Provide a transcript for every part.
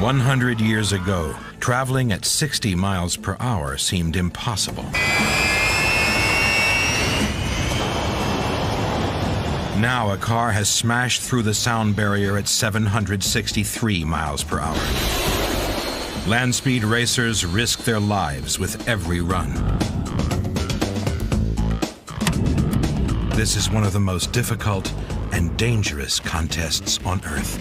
100 years ago, traveling at 60 miles per hour seemed impossible. Now a car has smashed through the sound barrier at 763 miles per hour. Land speed racers risk their lives with every run. This is one of the most difficult and dangerous contests on Earth.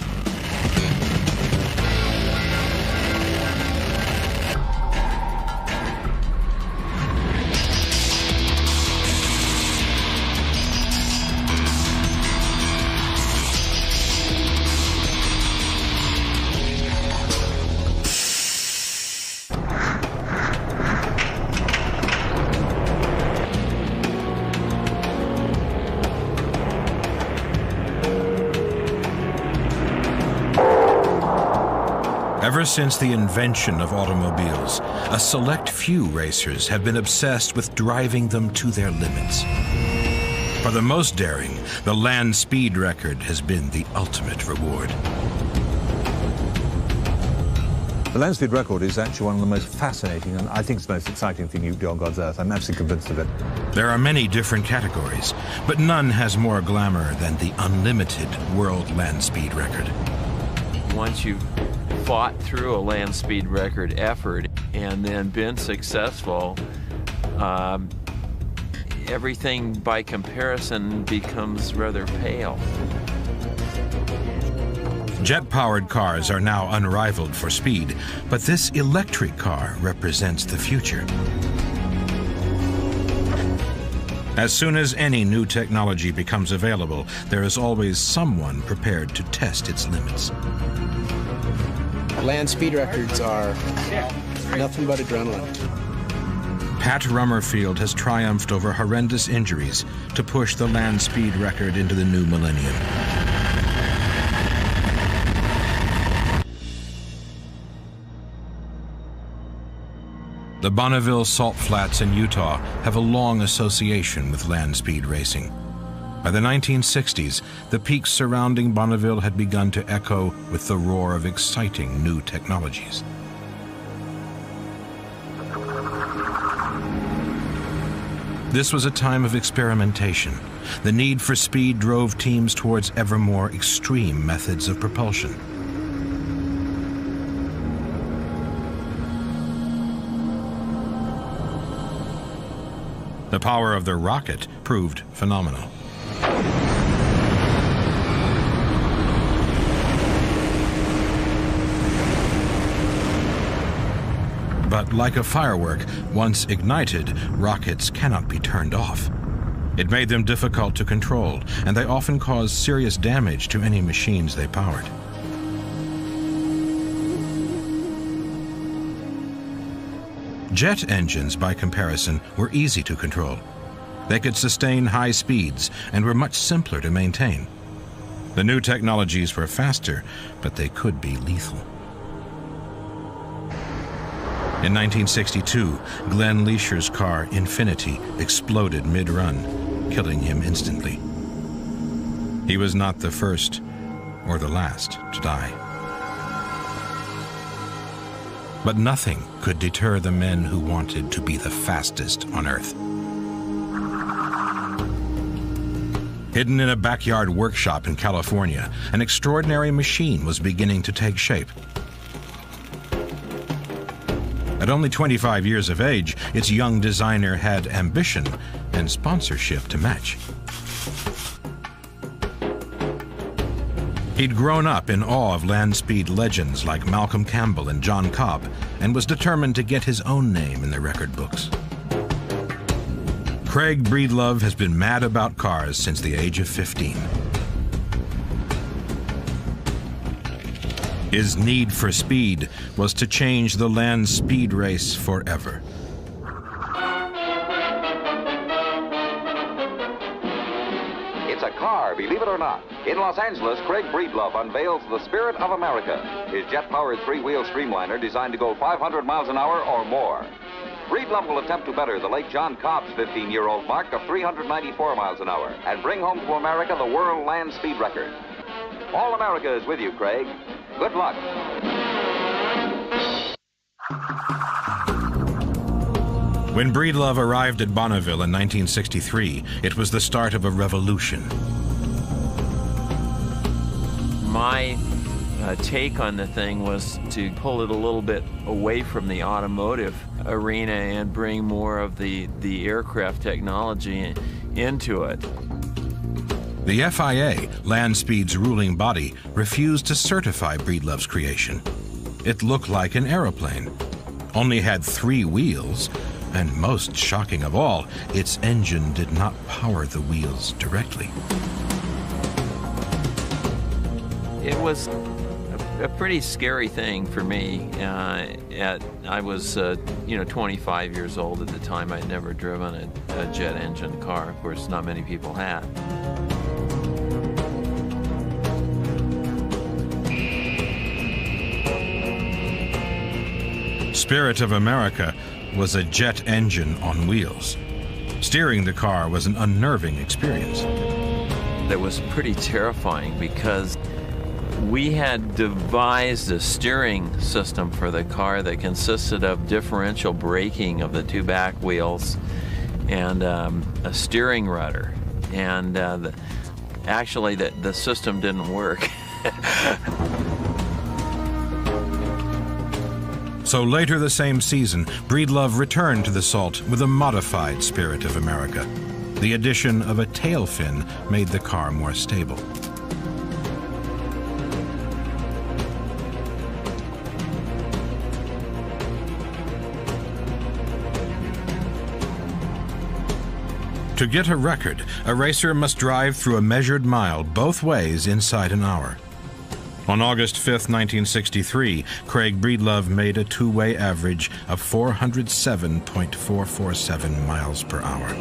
Ever since the invention of automobiles, a select few racers have been obsessed with driving them to their limits. For the most daring, the land speed record has been the ultimate reward. The land speed record is actually one of the most fascinating and I think it's the most exciting thing you do on God's Earth. I'm absolutely convinced of it. There are many different categories, but none has more glamour than the unlimited world land speed record. Once you've fought through a land speed record effort and then been successful, everything by comparison becomes rather pale. Jet-powered cars are now unrivaled for speed, but this electric car represents the future. As soon as any new technology becomes available, there is always someone prepared to test its limits. Land speed records are nothing but adrenaline. Pat Rummerfield has triumphed over horrendous injuries to push the land speed record into the new millennium. The Bonneville Salt Flats in Utah have a long association with land speed racing. By the 1960s, the peaks surrounding Bonneville had begun to echo with the roar of exciting new technologies. This was a time of experimentation. The need for speed drove teams towards ever more extreme methods of propulsion. The power of the rocket proved phenomenal. But like a firework, once ignited, rockets cannot be turned off. It made them difficult to control, and they often caused serious damage to any machines they powered. Jet engines, by comparison, were easy to control. They could sustain high speeds and were much simpler to maintain. The new technologies were faster, but they could be lethal. In 1962, Glenn Leisher's car, Infinity, exploded mid-run, killing him instantly. He was not the first or the last to die. But nothing could deter the men who wanted to be the fastest on Earth. Hidden in a backyard workshop in California, an extraordinary machine was beginning to take shape. At only 25 years of age, its young designer had ambition and sponsorship to match. He'd grown up in awe of land speed legends like Malcolm Campbell and John Cobb, and was determined to get his own name in the record books. Craig Breedlove has been mad about cars since the age of 15. His need for speed was to change the land speed race forever. It's a car, believe it or not. In Los Angeles, Craig Breedlove unveils the Spirit of America, his jet-powered three-wheel streamliner designed to go 500 miles an hour or more. Breedlove will attempt to better the late John Cobb's 15-year-old mark of 394 miles an hour and bring home to America the world land speed record. All America is with you, Craig. Good luck. When Breedlove arrived at Bonneville in 1963, it was the start of a revolution. My take on the thing was to pull it a little bit away from the automotive arena and bring more of the aircraft technology into it. The FIA, Land Speed's ruling body, refused to certify Breedlove's creation. It looked like an aeroplane, only had 3 wheels, and most shocking of all, its engine did not power the wheels directly. It was a pretty scary thing for me. I was 25 years old at the time. I'd never driven a jet engine car. Of course, not many people had. Spirit of America was a jet engine on wheels. Steering the car was an unnerving experience. That was pretty terrifying because we had devised a steering system for the car that consisted of differential braking of the 2 back wheels and a steering rudder. And actually, the system didn't work. So later the same season, Breedlove returned to the Salt with a modified Spirit of America. The addition of a tail fin made the car more stable. To get a record, a racer must drive through a measured mile both ways inside an hour. On August 5, 1963, Craig Breedlove made a 2-way average of 407.447 miles per hour.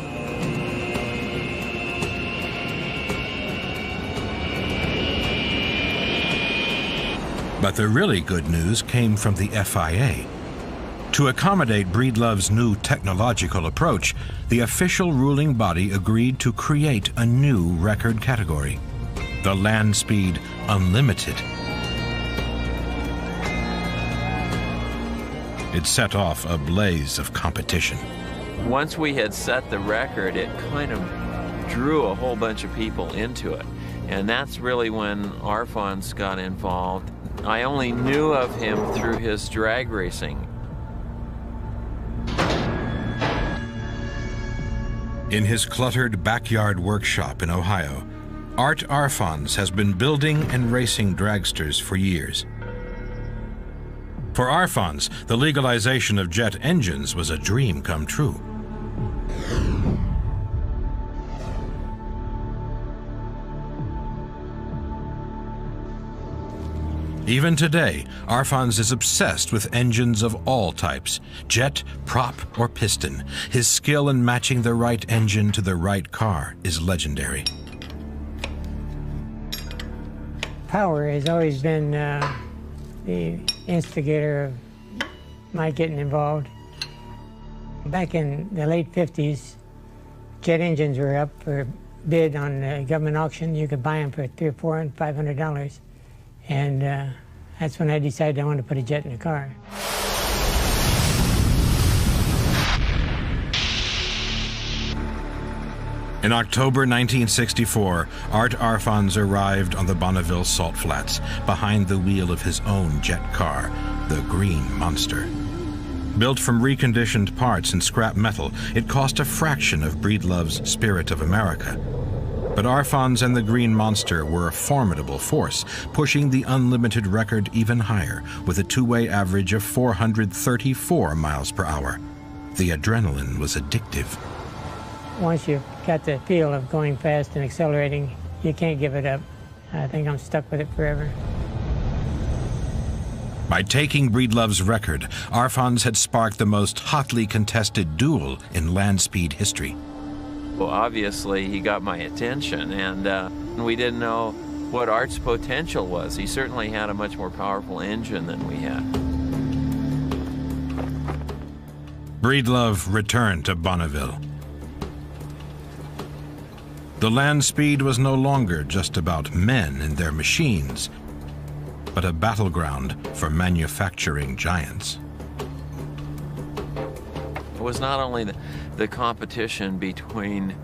But the really good news came from the FIA. To accommodate Breedlove's new technological approach, the official ruling body agreed to create a new record category, the Land Speed Unlimited. It set off a blaze of competition. Once we had set the record, it kind of drew a whole bunch of people into it. And that's really when Arfons got involved. I only knew of him through his drag racing. In his cluttered backyard workshop in Ohio, Art Arfons has been building and racing dragsters for years. For Arfons, the legalization of jet engines was a dream come true. Even today, Arfons is obsessed with engines of all types, jet, prop, or piston. His skill in matching the right engine to the right car is legendary. Power has always been the instigator of my getting involved. Back in the late 50s, jet engines were up for bid on the government auction. You could buy them for $300, $400, and $500. And that's when I decided I wanted to put a jet in the car. In October 1964, Art Arfons arrived on the Bonneville Salt Flats behind the wheel of his own jet car, the Green Monster. Built from reconditioned parts and scrap metal, it cost a fraction of Breedlove's Spirit of America. But Arfons and the Green Monster were a formidable force, pushing the unlimited record even higher with a 2-way average of 434 miles per hour. The adrenaline was addictive. Once you've got the feel of going fast and accelerating, you can't give it up. I think I'm stuck with it forever. By taking Breedlove's record, Arfons had sparked the most hotly contested duel in land speed history. Well, obviously, he got my attention, and we didn't know what Art's potential was. He certainly had a much more powerful engine than we had. Breedlove returned to Bonneville. The land speed was no longer just about men and their machines, but a battleground for manufacturing giants. It was not only the competition between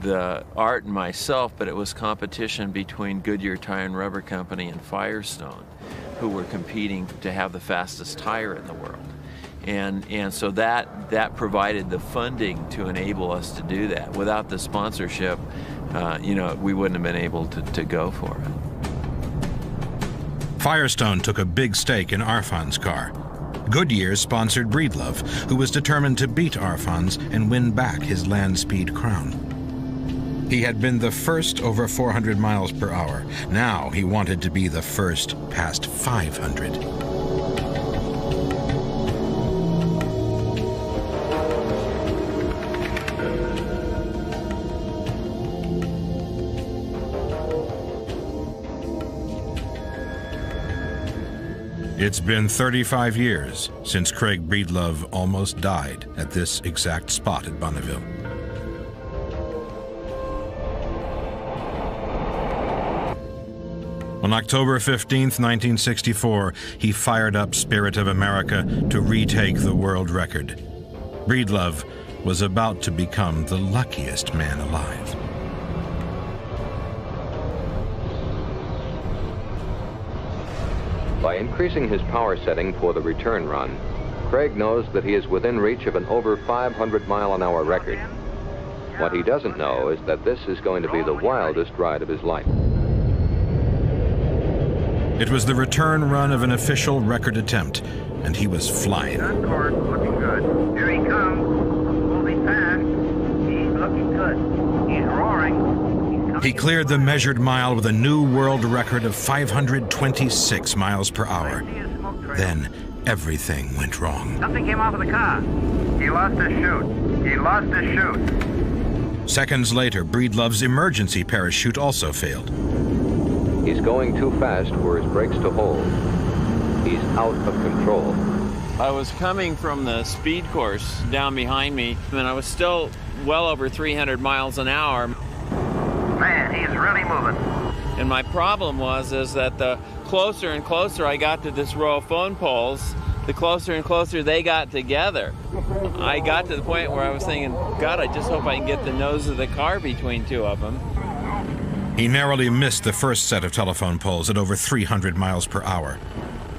the Art and myself, but it was competition between Goodyear Tire and Rubber Company and Firestone, who were competing to have the fastest tire in the world. And so that provided the funding to enable us to do that. Without the sponsorship, we wouldn't have been able to go for it. Firestone took a big stake in Arfon's car. Goodyear sponsored Breedlove, who was determined to beat Arfons and win back his land speed crown. He had been the first over 400 miles per hour. Now he wanted to be the first past 500. It's been 35 years since Craig Breedlove almost died at this exact spot at Bonneville. On October 15th, 1964, he fired up Spirit of America to retake the world record. Breedlove was about to become the luckiest man alive. By increasing his power setting for the return run, Craig knows that he is within reach of an over 500-mile-an-hour record. What he doesn't know is that this is going to be the wildest ride of his life. It was the return run of an official record attempt, and he was flying. On course, looking good. Here he comes, moving fast. He's looking good. He's roaring. He cleared the measured mile with a new world record of 526 miles per hour. Then everything went wrong. Something came off of the car. He lost his chute. He lost his chute. Seconds later, Breedlove's emergency parachute also failed. He's going too fast for his brakes to hold. He's out of control. I was coming from the speed course down behind me, and I was still well over 300 miles an hour. Man, he's really moving. And my problem is that the closer and closer I got to this row of phone poles, the closer and closer they got together. I got to the point where I was thinking, God, I just hope I can get the nose of the car between two of them. He narrowly missed the first set of telephone poles at over 300 miles per hour.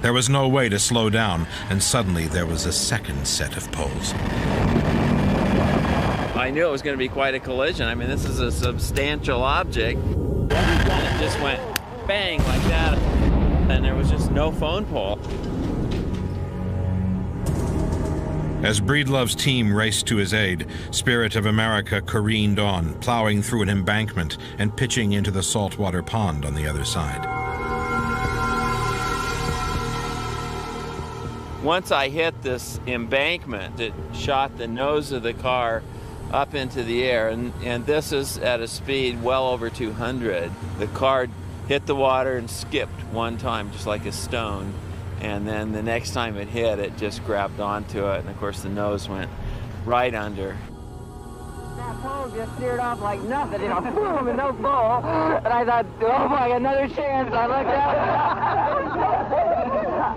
There was no way to slow down, and suddenly there was a second set of poles. I knew it was going to be quite a collision. I mean, this is a substantial object. And it just went bang like that, and there was just no phone pole. As Breedlove's team raced to his aid, Spirit of America careened on, plowing through an embankment and pitching into the saltwater pond on the other side. Once I hit this embankment, it shot the nose of the car up into the air, and this is at a speed well over 200. The car hit the water and skipped one time, just like a stone. And then the next time it hit, it just grabbed onto it, and of course the nose went right under. That pole just steered off like nothing, boom, and no pole. And I thought, oh my, another chance. I looked up.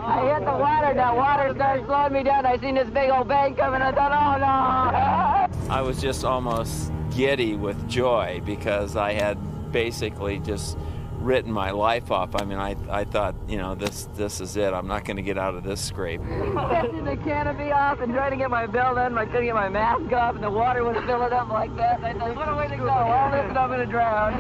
I hit the water, that water started slowing me down. I seen this big old bank coming, I thought, oh no. I was just almost giddy with joy because I had basically just written my life off. I mean, I thought, this is it. I'm not going to get out of this scrape. Lifting the canopy off and trying to get my belt on, I couldn't get my mask off, and the water was filling up like that. And I thought, what a way to go. All this and I'm going to drown.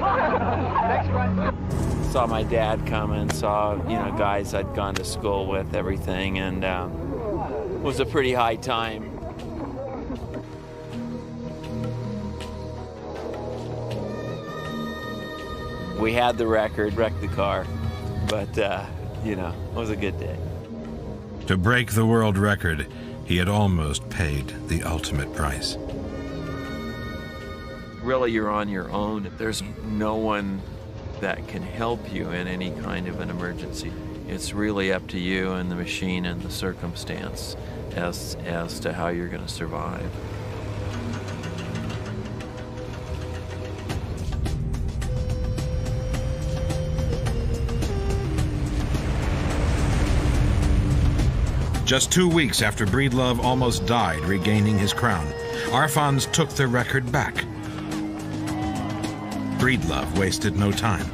Next one. Saw my dad coming, saw, guys I'd gone to school with, everything, and it was a pretty high time. We had the record, wrecked the car, but, it was a good day. To break the world record, he had almost paid the ultimate price. Really, you're on your own. There's no one that can help you in any kind of an emergency. It's really up to you and the machine and the circumstance as to how you're going to survive. Just 2 weeks after Breedlove almost died regaining his crown, Arfons took the record back. Breedlove wasted no time.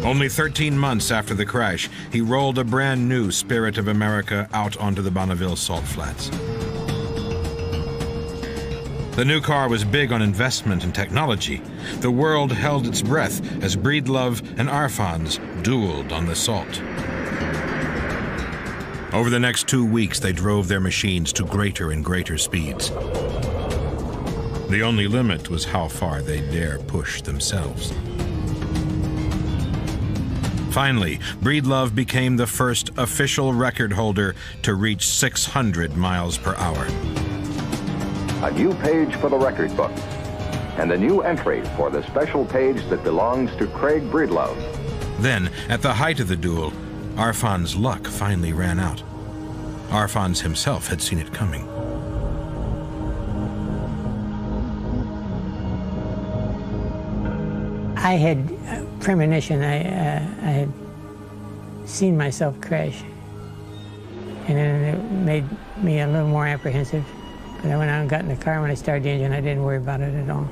Only 13 months after the crash, he rolled a brand new Spirit of America out onto the Bonneville Salt Flats. The new car was big on investment and technology. The world held its breath as Breedlove and Arfons dueled on the salt. Over the next 2 weeks, they drove their machines to greater and greater speeds. The only limit was how far they dare push themselves. Finally, Breedlove became the first official record holder to reach 600 miles per hour. A new page for the record book, and a new entry for the special page that belongs to Craig Breedlove. Then, at the height of the duel, Arfons' luck finally ran out. Arfons himself had seen it coming. I had a premonition. I had seen myself crash, and then it made me a little more apprehensive. But I went out and got in the car. When I started the engine, I didn't worry about it at all.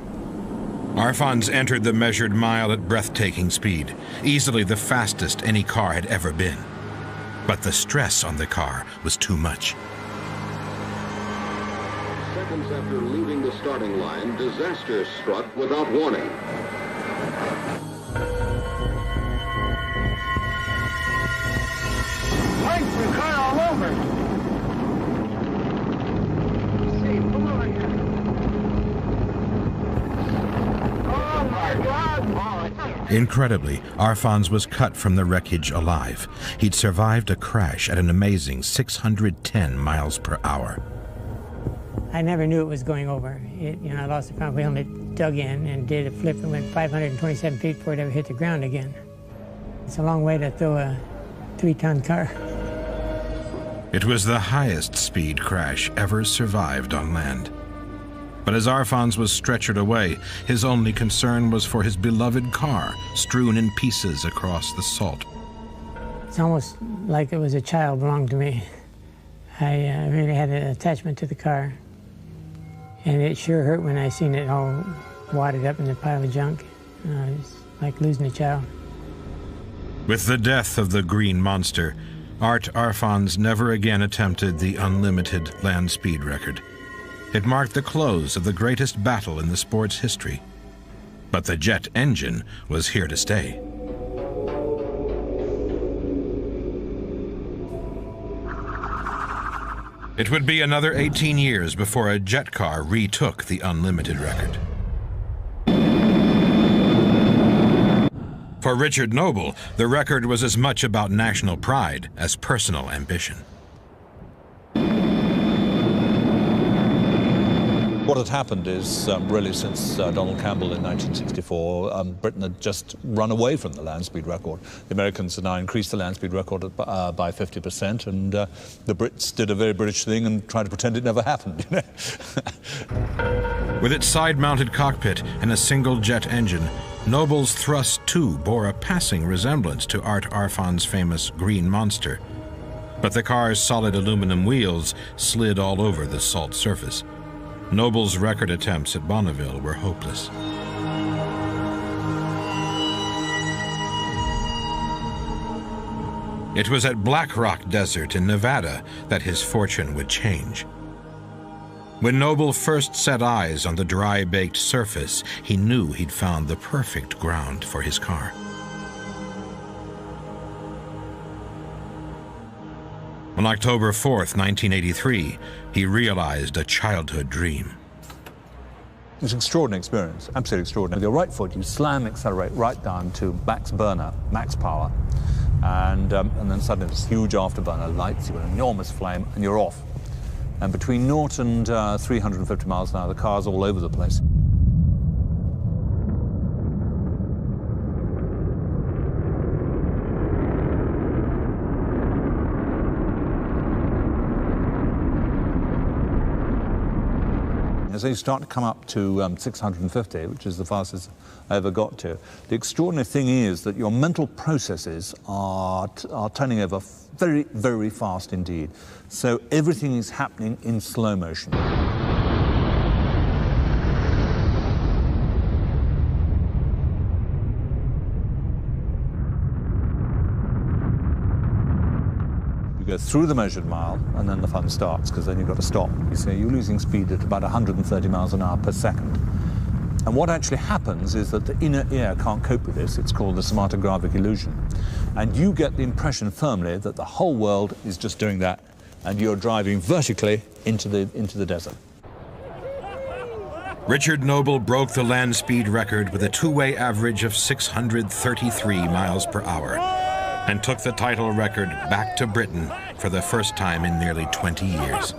Arfons entered the measured mile at breathtaking speed, easily the fastest any car had ever been. But the stress on the car was too much. Seconds after leaving the starting line, disaster struck without warning. Lights were cut all over. Incredibly, Arfons was cut from the wreckage alive. He'd survived a crash at an amazing 610 miles per hour. I never knew it was going over. I lost the front wheel and it dug in and did a flip and went 527 feet before it ever hit the ground again. It's a long way to throw a 3-ton car. It was the highest speed crash ever survived on land. But as Arfons was stretchered away, his only concern was for his beloved car, strewn in pieces across the salt. It's almost like it was a child belonged to me. I really had an attachment to the car. And it sure hurt when I seen it all wadded up in a pile of junk. It's like losing a child. With the death of the Green Monster, Art Arfons never again attempted the unlimited land speed record. It marked the close of the greatest battle in the sport's history. But the jet engine was here to stay. It would be another 18 years before a jet car retook the unlimited record. For Richard Noble, the record was as much about national pride as personal ambition. What had happened is, really since Donald Campbell in 1964, Britain had just run away from the land speed record. The Americans had now increased the land speed record by 50%, and the Brits did a very British thing and tried to pretend it never happened. With its side-mounted cockpit and a single jet engine, Noble's Thrust 2 bore a passing resemblance to Art Arfons' famous Green Monster. But the car's solid aluminum wheels slid all over the salt surface. Noble's record attempts at Bonneville were hopeless. It was at Black Rock Desert in Nevada that his fortune would change. When Noble first set eyes on the dry-baked surface, he knew he'd found the perfect ground for his car. On October 4th, 1983, he realized a childhood dream. It's an extraordinary experience, absolutely extraordinary. With your right foot, you slam, accelerate right down to max burner, max power, and then suddenly this huge afterburner lights you with an enormous flame, and you're off. And between 0 and 350 miles an hour, the car's all over the place. as you start to come up to 650, which is the fastest I ever got to, the extraordinary thing is that your mental processes are turning over very, very fast indeed. So everything is happening in slow motion. You go through the measured mile, and then the fun starts, because then you've got to stop. You see, you're losing speed at about 130 miles an hour per second. And what actually happens is that the inner ear can't cope with this. It's called the somatogravic illusion. And you get the impression firmly that the whole world is just doing that, and you're driving vertically into the desert. Richard Noble broke the land speed record with a two-way average of 633 miles per hour and took the title record back to Britain for the first time in nearly 20 years.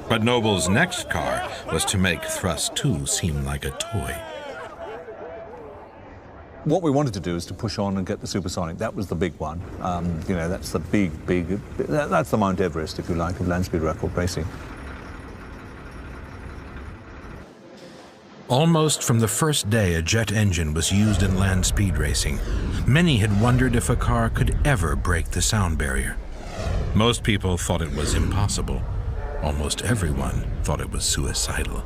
But Noble's next car was to make Thrust 2 seem like a toy. What we wanted to do is to push on and get the supersonic. That was the big one. You know, that's the that's the Mount Everest, if you like, of land speed record racing. Almost from the first day a jet engine was used in land speed racing, many had wondered if a car could ever break the sound barrier. Most people thought it was impossible. Almost everyone thought it was suicidal.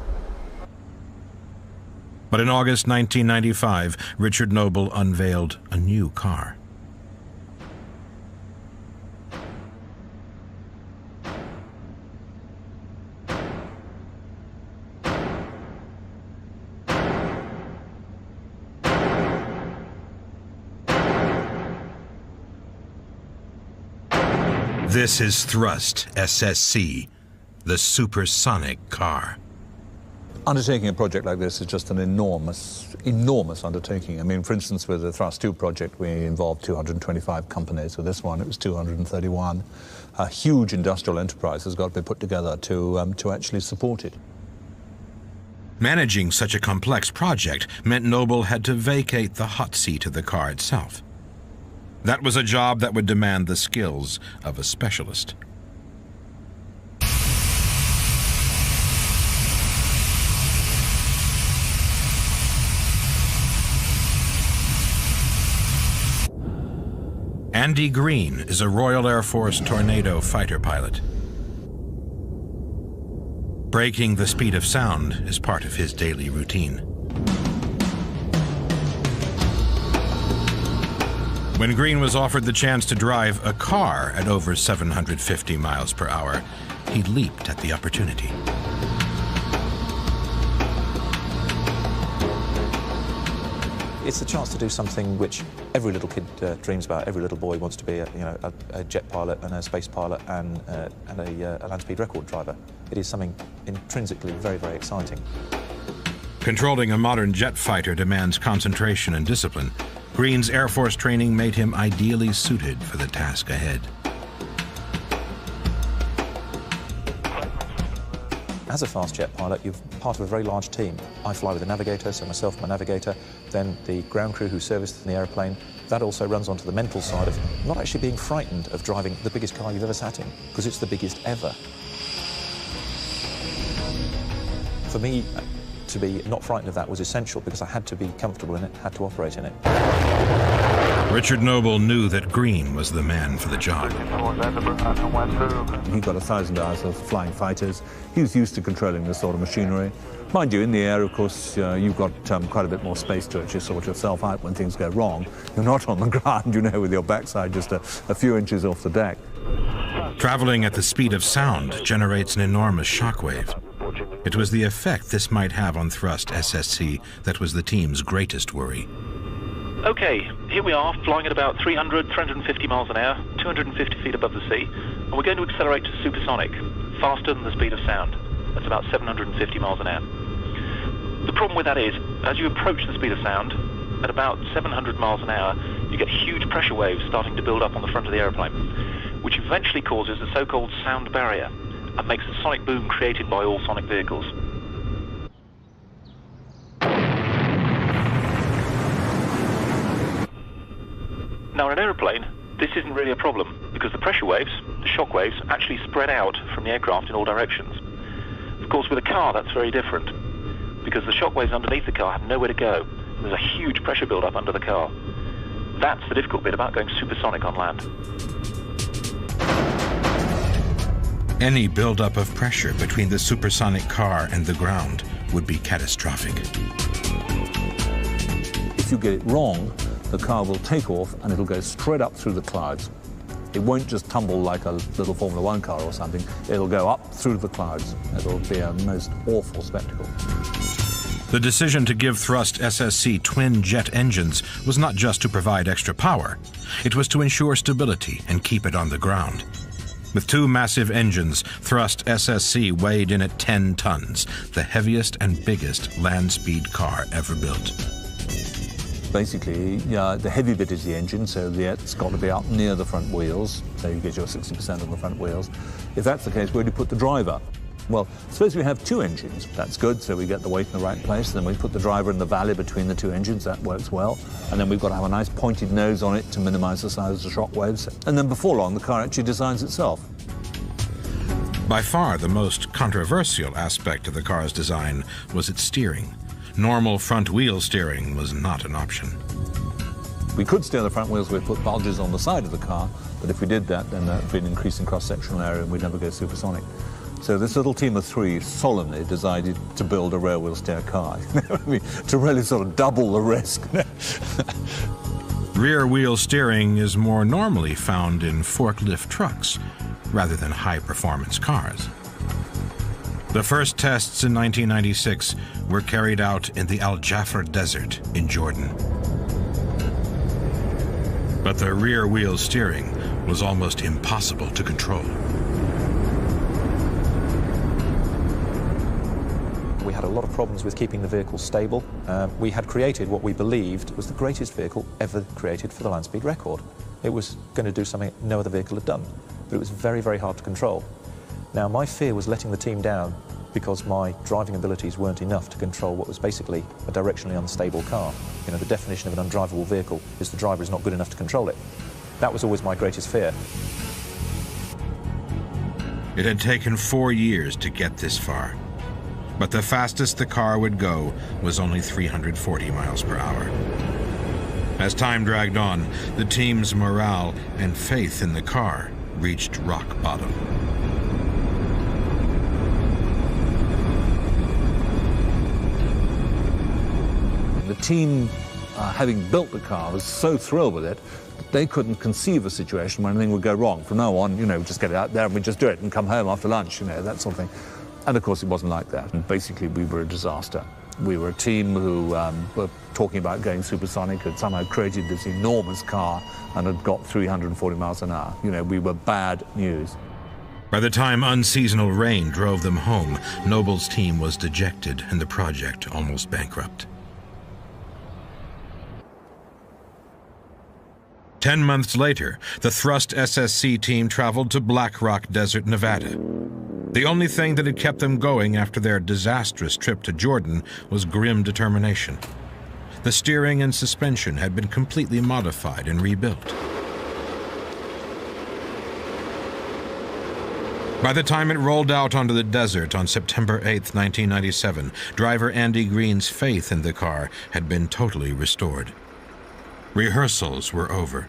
But in August 1995, Richard Noble unveiled a new car. This is Thrust SSC, the supersonic car. Undertaking a project like this is just an enormous, enormous undertaking. I mean, for instance, with the Thrust 2 project, we involved 225 companies. With this one, it was 231. A huge industrial enterprise has got to be put together to actually support it. Managing such a complex project meant Noble had to vacate the hot seat of the car itself. That was a job that would demand the skills of a specialist. Andy Green is a Royal Air Force Tornado fighter pilot. Breaking the speed of sound is part of his daily routine. When Green was offered the chance to drive a car at over 750 miles per hour, he leaped at the opportunity. It's a chance to do something which every little kid dreams about. Every little boy wants to be a jet pilot and a space pilot and a land speed record driver. It is something intrinsically very, very exciting. Controlling a modern jet fighter demands concentration and discipline. Green's Air Force training made him ideally suited for the task ahead. As a fast jet pilot, you're part of a very large team. I fly with a navigator, so myself, my navigator, then the ground crew who services the airplane. That also runs onto the mental side of not actually being frightened of driving the biggest car you've ever sat in, because it's the biggest ever. For me, to be not frightened of that was essential, because I had to be comfortable in it, had to operate in it. Richard Noble knew that Green was the man for the job. He got 1,000 hours of flying fighters. He was used to controlling this sort of machinery. Mind you, in the air, of course, you've got quite a bit more space to it. You sort yourself out when things go wrong. You're not on the ground, you know, with your backside just a few inches off the deck. Traveling at the speed of sound generates an enormous shockwave. It was the effect this might have on Thrust SSC that was the team's greatest worry. Okay, here we are, flying at about 350 miles an hour, 250 feet above the sea, and we're going to accelerate to supersonic, faster than the speed of sound. That's about 750 miles an hour. The problem with that is, as you approach the speed of sound, at about 700 miles an hour, you get huge pressure waves starting to build up on the front of the aeroplane, which eventually causes a so-called sound barrier and makes the sonic boom created by all sonic vehicles. Now, in an aeroplane, this isn't really a problem, because the pressure waves, the shock waves, actually spread out from the aircraft in all directions. Of course, with a car, that's very different, because the shock waves underneath the car have nowhere to go. There's a huge pressure build-up under the car. That's the difficult bit about going supersonic on land. Any buildup of pressure between the supersonic car and the ground would be catastrophic. If you get it wrong, the car will take off and it'll go straight up through the clouds. It won't just tumble like a little Formula One car or something. It'll go up through the clouds. It'll be a most awful spectacle. The decision to give Thrust SSC twin jet engines was not just to provide extra power. It was to ensure stability and keep it on the ground. With two massive engines, Thrust SSC weighed in at 10 tons, the heaviest and biggest land speed car ever built. Basically, the heavy bit is the engine, so it's got to be up near the front wheels, so you get your 60% on the front wheels. If that's the case, where do you put the driver? Well, suppose we have two engines. That's good, so we get the weight in the right place. Then we put the driver in the valley between the two engines. That works well. And then we've got to have a nice pointed nose on it to minimize the size of the shock waves. And then before long, the car actually designs itself. By far the most controversial aspect of the car's design was its steering. Normal front wheel steering was not an option. We could steer the front wheels, we'd put bulges on the side of the car, but if we did that, then that would be an increase in cross-sectional area and we'd never go supersonic. So this little team of three solemnly decided to build a rear-wheel steer car. I mean, to really sort of double the risk. Rear-wheel steering is more normally found in forklift trucks rather than high-performance cars. The first tests in 1996 were carried out in the Al Jafar Desert in Jordan. But the rear-wheel steering was almost impossible to control. We had a lot of problems with keeping the vehicle stable. We had created what we believed was the greatest vehicle ever created for the land speed record. It was going to do something no other vehicle had done, but it was very, very hard to control. Now, my fear was letting the team down because my driving abilities weren't enough to control what was basically a directionally unstable car. You know, the definition of an undrivable vehicle is the driver is not good enough to control it. That was always my greatest fear. It had taken 4 years to get this far, but the fastest the car would go was only 340 miles per hour. As time dragged on, the team's morale and faith in the car reached rock bottom. The team, having built the car, was so thrilled with it that they couldn't conceive a situation where anything would go wrong. From now on, you know, just get it out there and we just do it and come home after lunch, you know, that sort of thing. And of course, it wasn't like that. And basically, we were a disaster. We were a team who were talking about going supersonic, had somehow created this enormous car and had got 340 miles an hour. You know, we were bad news. By the time unseasonal rain drove them home, Noble's team was dejected and the project almost bankrupt. 10 months later, the Thrust SSC team traveled to Black Rock Desert, Nevada. The only thing that had kept them going after their disastrous trip to Jordan was grim determination. The steering and suspension had been completely modified and rebuilt. By the time it rolled out onto the desert on September 8, 1997, driver Andy Green's faith in the car had been totally restored. Rehearsals were over.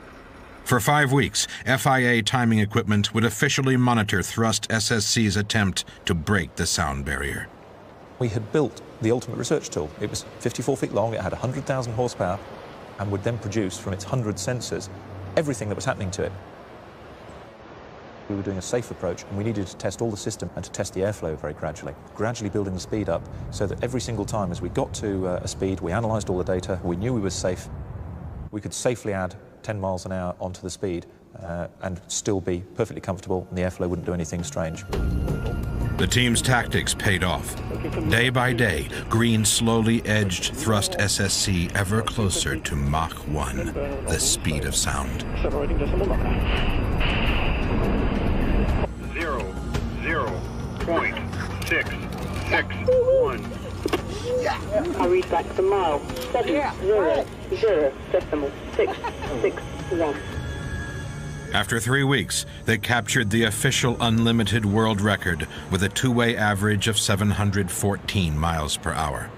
For 5 weeks, FIA timing equipment would officially monitor Thrust SSC's attempt to break the sound barrier. We had built the ultimate research tool. It was 54 feet long, it had 100,000 horsepower, and would then produce from its 100 sensors everything that was happening to it. We were doing a safe approach, and we needed to test all the system and to test the airflow very gradually building the speed up so that every single time as we got to a speed, we analysed all the data, we knew we were safe. We could safely add 10 miles an hour onto the speed and still be perfectly comfortable, and the airflow wouldn't do anything strange. The team's tactics paid off. Day by day, Green slowly edged Thrust SSC ever closer to Mach 1, the speed of sound. 0.661. I'll read back the mile. 700.661. After 3 weeks, they captured the official unlimited world record with a two-way average of 714 miles per hour.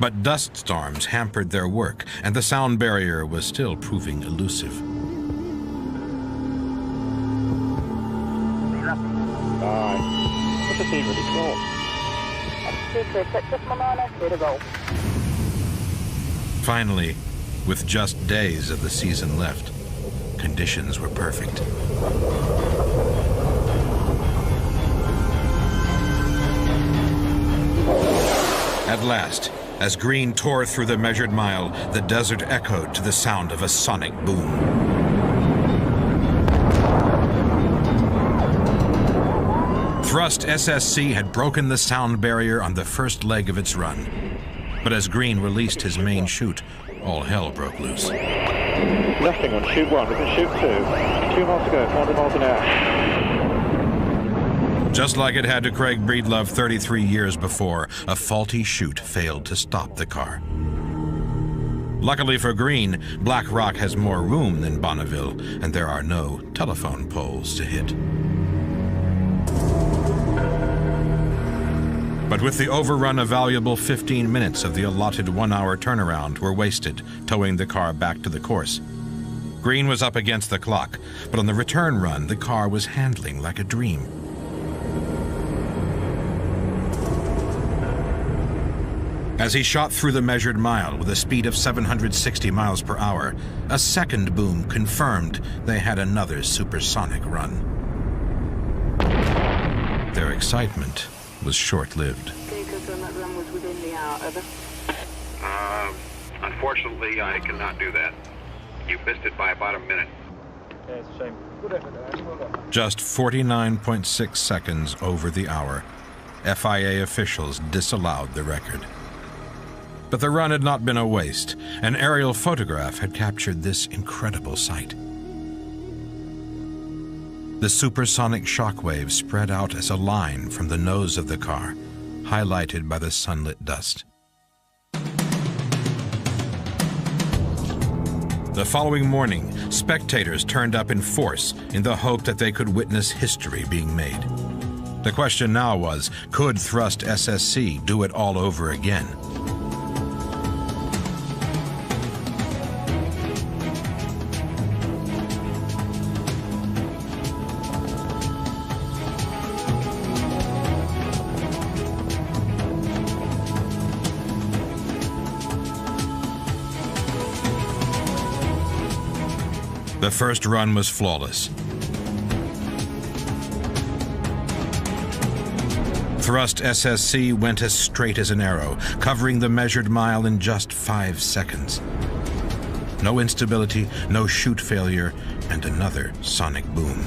But dust storms hampered their work, and the sound barrier was still proving elusive. What's the team really called? Finally, with just days of the season left, conditions were perfect. At last, as Green tore through the measured mile, the desert echoed to the sound of a sonic boom. Thrust SSC had broken the sound barrier on the first leg of its run. But as Green released his main chute, all hell broke loose. Nothing on chute 1, we can shoot 2. 2 miles to go, 400 miles an hour. Just like it had to Craig Breedlove 33 years before, a faulty chute failed to stop the car. Luckily for Green, Black Rock has more room than Bonneville, and there are no telephone poles to hit. But with the overrun, a valuable 15 minutes of the allotted 1-hour turnaround were wasted, towing the car back to the course. Green was up against the clock, but on the return run, the car was handling like a dream. As he shot through the measured mile with a speed of 760 miles per hour, a second boom confirmed they had another supersonic run. Their excitement was short-lived. Unfortunately, I cannot do that. You missed it by about a minute. Yeah, it's a shame. Good effort. Just 49.6 seconds over the hour, FIA officials disallowed the record. But the run had not been a waste. An aerial photograph had captured this incredible sight. The supersonic shockwave spread out as a line from the nose of the car, highlighted by the sunlit dust. The following morning, spectators turned up in force in the hope that they could witness history being made. The question now was, could Thrust SSC do it all over again? The first run was flawless. Thrust SSC went as straight as an arrow, covering the measured mile in just 5 seconds. No instability, no chute failure, and another sonic boom.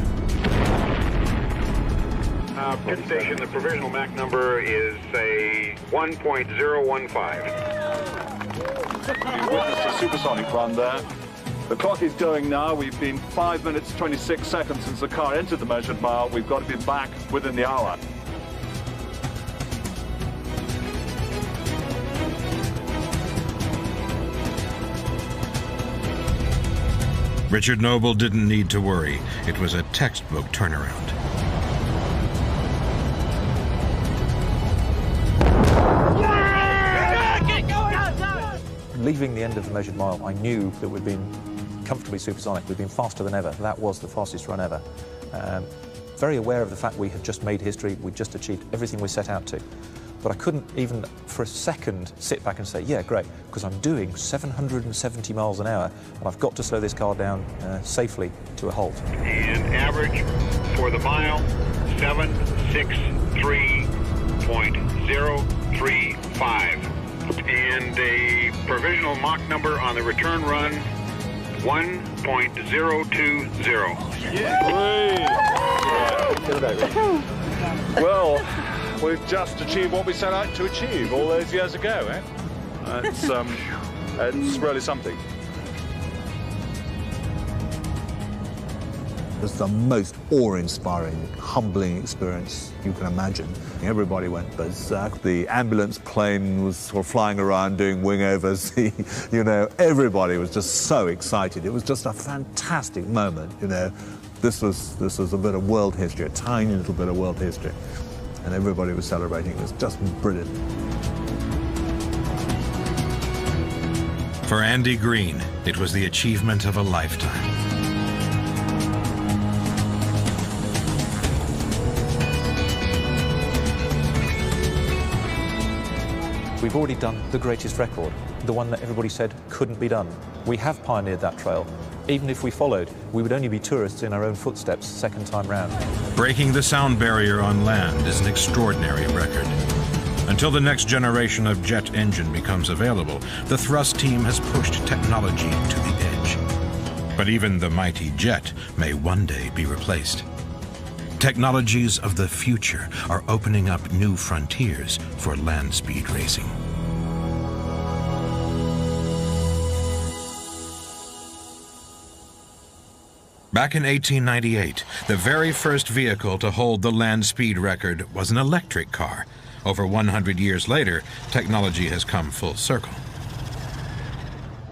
Pit station, the provisional Mach number is a 1.015. You witnessed a supersonic run there. The clock is going now. We've been 5 minutes, 26 seconds since the car entered the measured mile. We've got to be back within the hour. Richard Noble didn't need to worry. It was a textbook turnaround. Leaving the end of the measured mile, I knew that we'd been comfortably supersonic. We'd been faster than ever. That was the fastest run ever. Very aware of the fact we had just made history. We'd just achieved everything we set out to. But I couldn't even for a second sit back and say, yeah, great, because I'm doing 770 miles an hour, and I've got to slow this car down safely to a halt. And average for the mile, 763.035. And a provisional Mach number on the return run, 1.020. Well, we've just achieved what we set out to achieve all those years ago, eh? It's really something. It was the most awe-inspiring, humbling experience you can imagine. Everybody went berserk. The ambulance plane was sort of flying around doing wingovers. You know, everybody was just so excited. It was just a fantastic moment, you know. This was a bit of world history, a tiny little bit of world history. And everybody was celebrating. It was just brilliant. For Andy Green, it was the achievement of a lifetime. We've already done the greatest record, the one that everybody said couldn't be done. We have pioneered that trail. Even if we followed, we would only be tourists in our own footsteps second time round. Breaking the sound barrier on land is an extraordinary record. Until the next generation of jet engine becomes available, the thrust team has pushed technology to the edge. But even the mighty jet may one day be replaced. Technologies of the future are opening up new frontiers for land speed racing. Back in 1898, the very first vehicle to hold the land speed record was an electric car. Over 100 years later, technology has come full circle.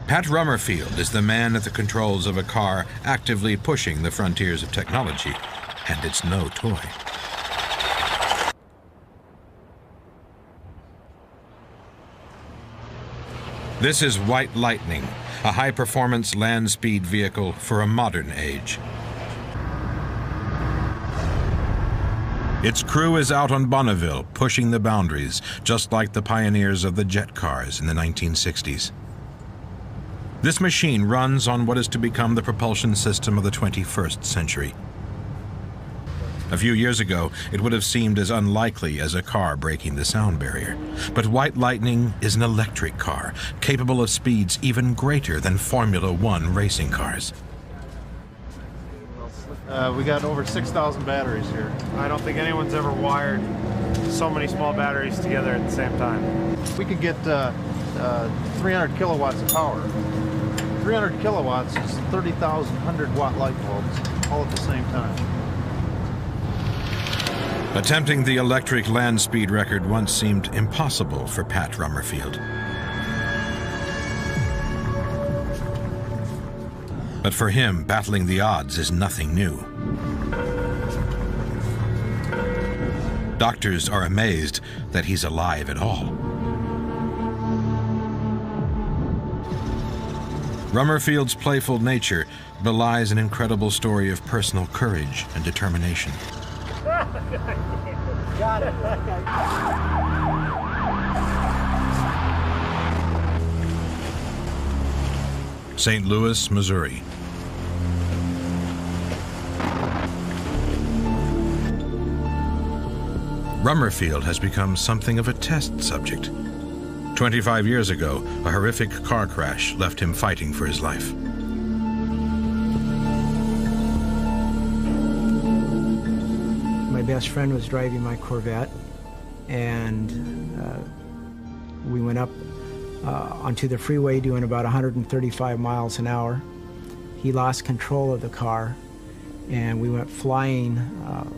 Pat Rummerfield is the man at the controls of a car actively pushing the frontiers of technology, and it's no toy. This is White Lightning, a high-performance land speed vehicle for a modern age. Its crew is out on Bonneville, pushing the boundaries, just like the pioneers of the jet cars in the 1960s. This machine runs on what is to become the propulsion system of the 21st century. A few years ago, it would have seemed as unlikely as a car breaking the sound barrier. But White Lightning is an electric car, capable of speeds even greater than Formula One racing cars. We got over 6,000 batteries here. I don't think anyone's ever wired so many small batteries together at the same time. We could get 300 kilowatts of power. 300 kilowatts is 30,000 100-watt light bulbs, all at the same time. Attempting the electric land speed record once seemed impossible for Pat Rummerfield. But for him, battling the odds is nothing new. Doctors are amazed that he's alive at all. Rummerfield's playful nature belies an incredible story of personal courage and determination. Got it. St. Louis, Missouri. Rummerfield has become something of a test subject. 25 years ago, a horrific car crash left him fighting for his life. My best friend was driving my Corvette, and we went up onto the freeway doing about 135 miles an hour. He lost control of the car, and we went flying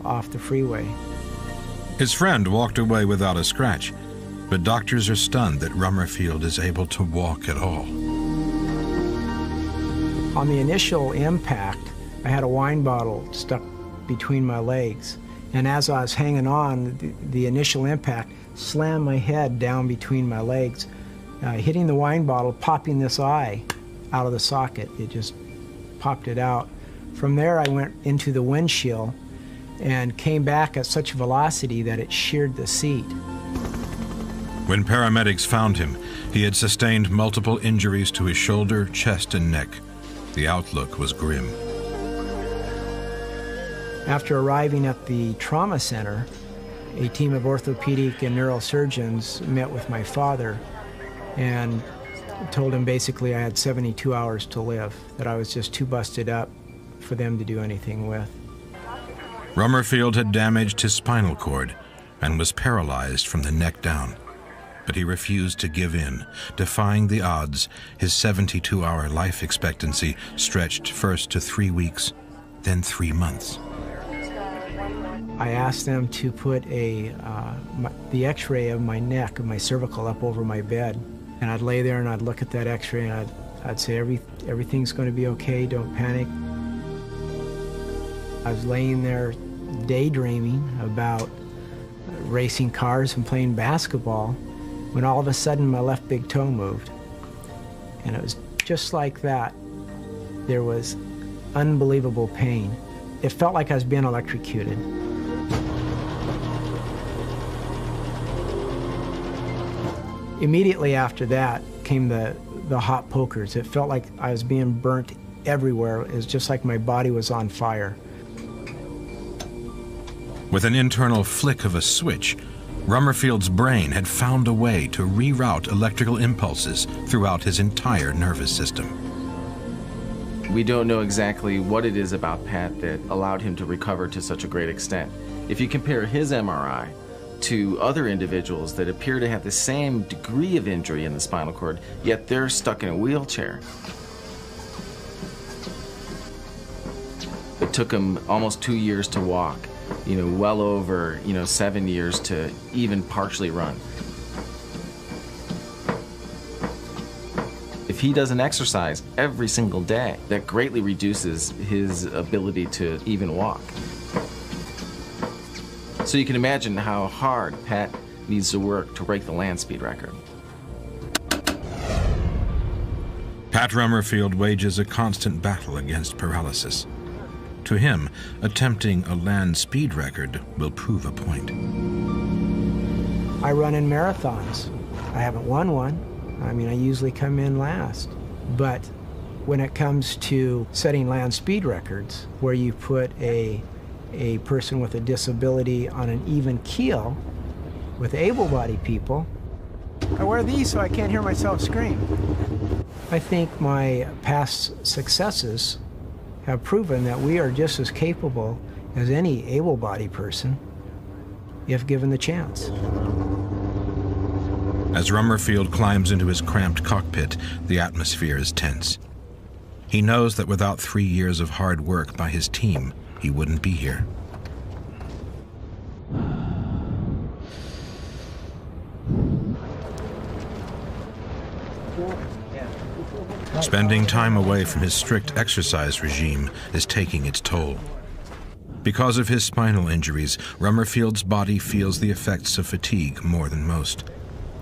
off the freeway. His friend walked away without a scratch, but doctors are stunned that Rummerfield is able to walk at all. On the initial impact, I had a wine bottle stuck between my legs, and as I was hanging on, the initial impact slammed my head down between my legs, hitting the wine bottle, popping this eye out of the socket. It just popped it out. From there, I went into the windshield and came back at such velocity that it sheared the seat. When paramedics found him, he had sustained multiple injuries to his shoulder, chest, and neck. The outlook was grim. After arriving at the trauma center, a team of orthopedic and neurosurgeons met with my father and told him basically I had 72 hours to live, that I was just too busted up for them to do anything with. Rummerfield had damaged his spinal cord and was paralyzed from the neck down. But he refused to give in. Defying the odds, his 72-hour life expectancy stretched first to 3 weeks, then 3 months. I asked them to put the x-ray of my neck, of my cervical, up over my bed. And I'd lay there and I'd look at that x-ray and I'd say, everything's going to be okay, don't panic. I was laying there daydreaming about racing cars and playing basketball when all of a sudden my left big toe moved. And it was just like that. There was unbelievable pain. It felt like I was being electrocuted. Immediately after that came the hot pokers. It felt like I was being burnt everywhere. It was just like my body was on fire. With an internal flick of a switch, Rummerfield's brain had found a way to reroute electrical impulses throughout his entire nervous system. We don't know exactly what it is about Pat that allowed him to recover to such a great extent. If you compare his MRI to other individuals that appear to have the same degree of injury in the spinal cord, yet they're stuck in a wheelchair. It took him almost 2 years to walk, well over, 7 years to even partially run. If he doesn't exercise every single day, that greatly reduces his ability to even walk. So you can imagine how hard Pat needs to work to break the land speed record. Pat Rummerfield wages a constant battle against paralysis. To him, attempting a land speed record will prove a point. I run in marathons. I haven't won one. I usually come in last. But when it comes to setting land speed records, where you put a person with a disability on an even keel with able-bodied people. I wear these so I can't hear myself scream. I think my past successes have proven that we are just as capable as any able-bodied person if given the chance. As Rummerfield climbs into his cramped cockpit, the atmosphere is tense. He knows that without 3 years of hard work by his team, he wouldn't be here. Spending time away from his strict exercise regime is taking its toll. Because of his spinal injuries, Rummerfield's body feels the effects of fatigue more than most.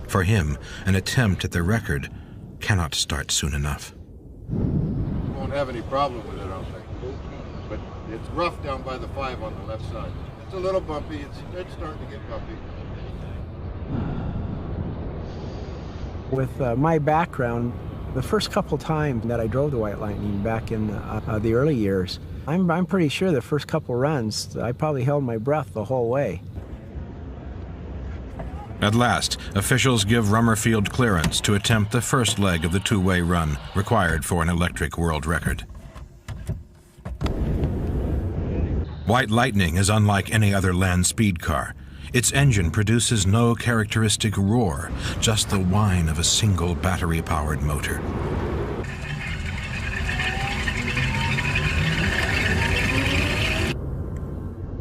For him, an attempt at the record cannot start soon enough. You won't have any problem with it, I don't think. But it's rough down by the 5 on the left side. It's a little bumpy. It's starting to get bumpy. With my background, the first couple times that I drove the White Lightning back in the early years, I'm pretty sure the first couple runs, I probably held my breath the whole way. At last, officials give Rummerfield clearance to attempt the first leg of the two-way run required for an electric world record. White Lightning is unlike any other land speed car. Its engine produces no characteristic roar, just the whine of a single battery-powered motor.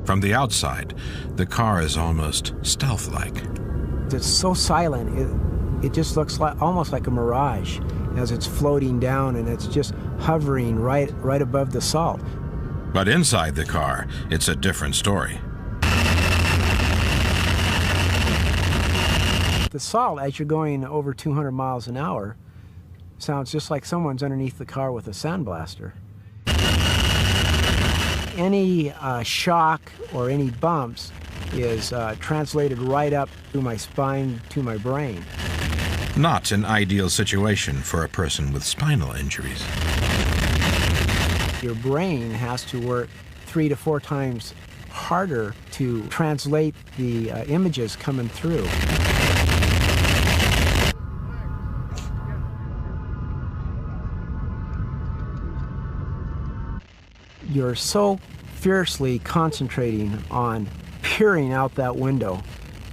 From the outside, the car is almost stealth-like. It's so silent, it just looks like almost like a mirage as it's floating down and it's just hovering right above the salt. But inside the car, it's a different story. The salt, as you're going over 200 miles an hour, sounds just like someone's underneath the car with a sandblaster. Any shock or any bumps is translated right up through my spine to my brain. Not an ideal situation for a person with spinal injuries. Your brain has to work 3 to 4 times harder to translate the images coming through. You're so fiercely concentrating on peering out that window,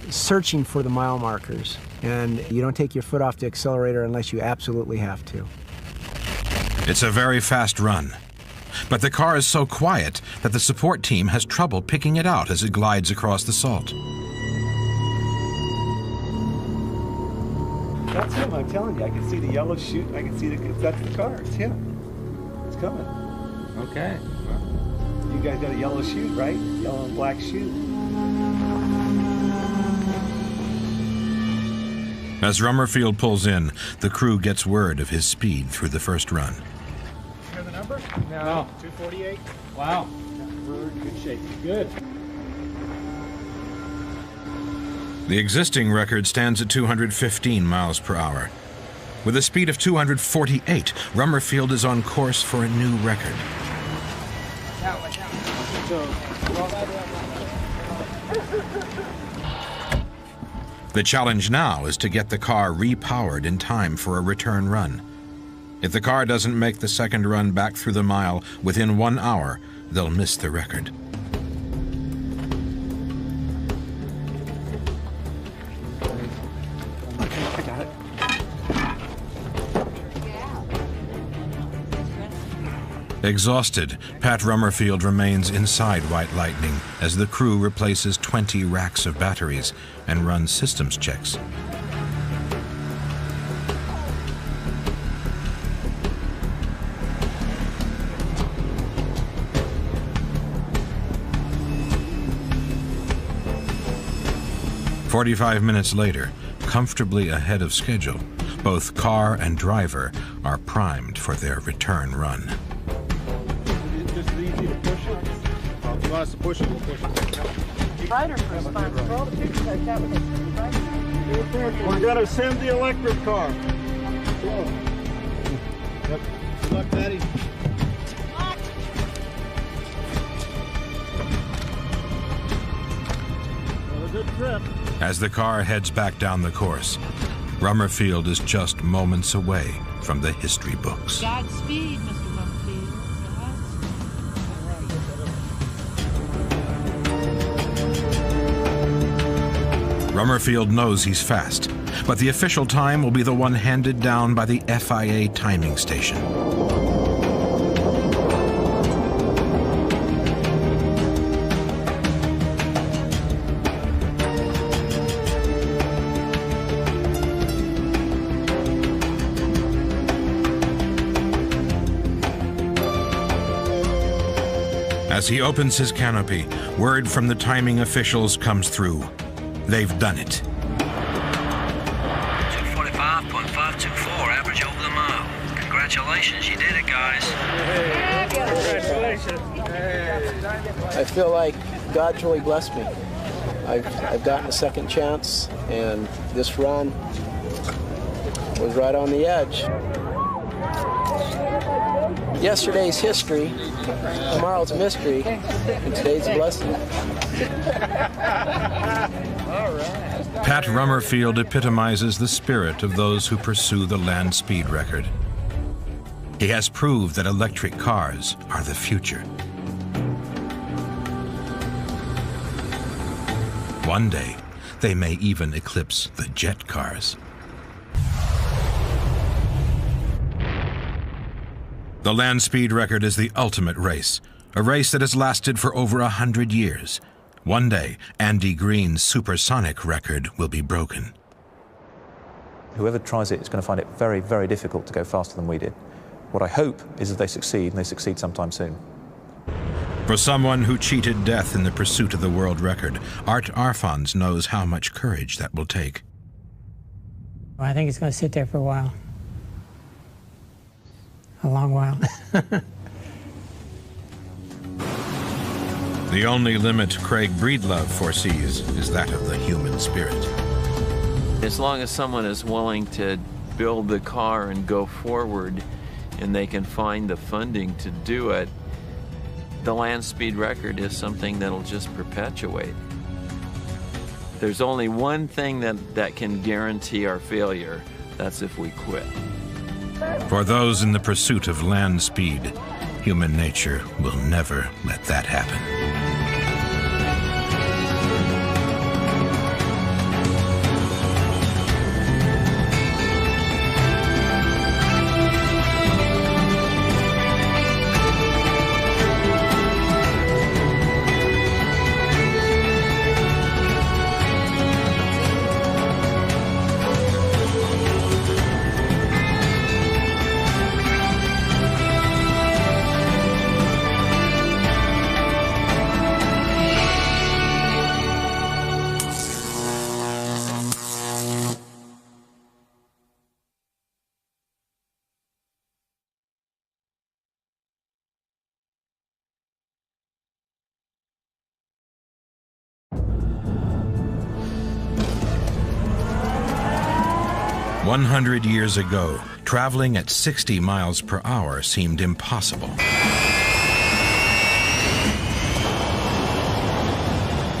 searching for the mile markers, and you don't take your foot off the accelerator unless you absolutely have to. It's a very fast run. But the car is so quiet that the support team has trouble picking it out as it glides across the salt. That's him, I'm telling you. I can see the yellow chute. I can see that's the car. It's him. It's coming. Okay. Well, you guys got a yellow chute, right? Yellow and black chute. As Rummerfield pulls in, the crew gets word of his speed through the first run. Hear the number? No. 248. Wow. We're in good shape. Good. The existing record stands at 215 miles per hour. With a speed of 248, Rummerfield is on course for a new record. The challenge now is to get the car repowered in time for a return run. If the car doesn't make the second run back through the mile within 1 hour, they'll miss the record. I got it. Exhausted, Pat Rummerfield remains inside White Lightning as the crew replaces 20 racks of batteries and runs systems checks. "45 minutes later, comfortably ahead of schedule, both car and driver are primed for their return run. Just as easy to push it. If you want us to push it, we'll push it. Rider first time. We're going to send the electric car. Yep. Good luck, Patty. Well, a good trip. As the car heads back down the course, Rummerfield is just moments away from the history books. Godspeed, Mr. Rummerfield. Rummerfield knows he's fast, but the official time will be the one handed down by the FIA timing station. As he opens his canopy, word from the timing officials comes through. They've done it. 245.524, average over the mile. Congratulations, you did it, guys. Congratulations. I feel like God's really blessed me. I've gotten a second chance, and this run was right on the edge. Yesterday's history, tomorrow's mystery, and today's blessing. Pat Rummerfield epitomizes the spirit of those who pursue the land speed record. He has proved that electric cars are the future. One day, they may even eclipse the jet cars. The land speed record is the ultimate race, a race that has lasted for over 100 years. One day, Andy Green's supersonic record will be broken. Whoever tries it is going to find it very, very difficult to go faster than we did. What I hope is that they succeed, and they succeed sometime soon. For someone who cheated death in the pursuit of the world record, Art Arfons knows how much courage that will take. I think it's going to sit there for a while. A long while. The only limit Craig Breedlove foresees is that of the human spirit. As long as someone is willing to build the car and go forward, and they can find the funding to do it, the land speed record is something that'll just perpetuate. There's only one thing that can guarantee our failure. That's if we quit. For those in the pursuit of land speed, human nature will never let that happen. 100 years ago, traveling at 60 miles per hour seemed impossible.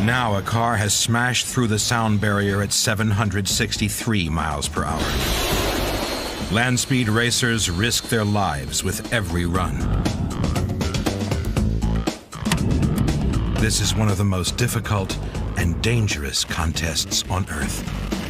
Now a car has smashed through the sound barrier at 763 miles per hour. Land speed racers risk their lives with every run. This is one of the most difficult and dangerous contests on Earth.